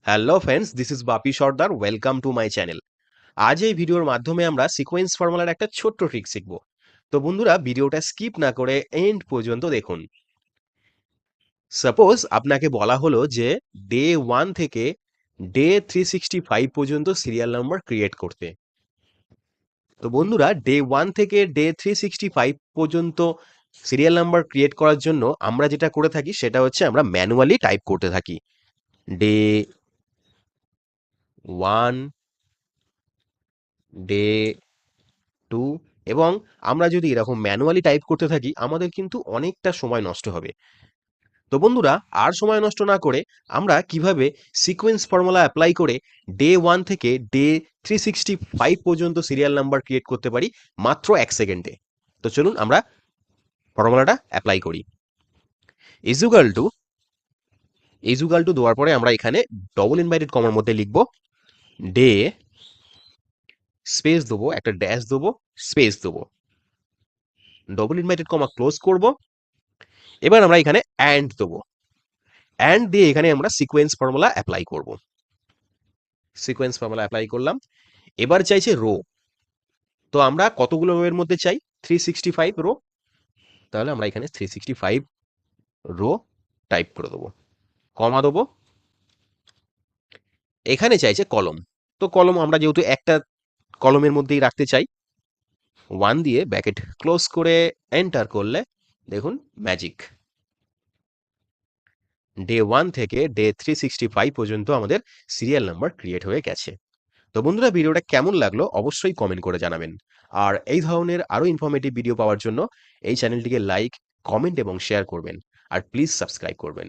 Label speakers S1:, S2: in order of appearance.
S1: Hello friends, this is Bapi Sardar. Welcome to my channel. আজ এই ভিডিওর মাধ্যমে আমরা সিকোয়েন্স ফর্মুলার একটা ছোট্ট ট্রিক শিখব। তো বন্ধুরা, ভিডিওটা স্কিপ না করে এন্ড পর্যন্ত দেখুন। সাপোজ আপনাকে বলা হলো যে ডে 1 থেকে ডে 365 পর্যন্ত সিরিয়াল নাম্বার ক্রিয়েট করতে। তো বন্ধুরা, ডে 1 থেকে ডে 365 পর্যন্ত সিরিয়াল নাম্বার ক্রিয়েট করার জন্য আমরা যেটা করে থাকি সেটা হচ্ছে আমরা ম্যানুয়ালি টাইপ করতে থাকি। ডে 1, ডে 2, এবং আমরা যদি এরকম ম্যানুয়ালি টাইপ করতে থাকি আমাদের কিন্তু অনেকটা সময় নষ্ট হবে। তো বন্ধুরা, আর সময় নষ্ট না করে আমরা কিভাবে সিকোয়েন্স ফর্মুলা অ্যাপ্লাই করে ডে 1 থেকে ডে 365 পর্যন্ত সিরিয়াল নাম্বার ক্রিয়েট করতে পারি মাত্র 1 সেকেন্ডে। তো চলুন আমরা ফর্মুলাটা অ্যাপ্লাই করি। ইজুগাল টু দেওয়ার পরে আমরা এখানে ডবল ইনভার্টেড কমার মধ্যে লিখব ডে, স্পেস দেবো, একটা ড্যাশ দেবো, স্পেস দেবো, ডবল ইনভার্টেড কমা ক্লোজ করব। এবার আমরা এখানে অ্যান্ড দেবো, অ্যান্ড দিয়ে এখানে আমরা সিকোয়েন্স ফর্মুলা অ্যাপ্লাই করব। সিকোয়েন্স ফর্মুলা অ্যাপ্লাই করলাম। এবার চাইছে রো। তো আমরা কতগুলো রো এর মধ্যে চাই? 365 রো। তাহলে আমরা এখানে 365 রো টাইপ করে দেবো, কমা দেবো। এখানে চাইছে কলম। তো কলম আমরা যেহেতু একটা কলমের মধ্যেই রাখতে চাই, 1 দিয়ে ব্র্যাকেট ক্লোজ করে এন্টার করলে দেখুন ম্যাজিক, ডে 1 থেকে ডে 365 পর্যন্ত আমাদের সিরিয়াল নাম্বার ক্রিয়েট হয়ে গেছে। তো বন্ধুরা, ভিডিওটা কেমন লাগলো অবশ্যই কমেন্ট করে জানাবেন। আর এই ধরনের আরো ইনফরমেটিভ ভিডিও পাওয়ার জন্য এই চ্যানেলটিকে লাইক, কমেন্ট এবং শেয়ার করবেন। আর প্লিজ সাবস্ক্রাইব করবেন।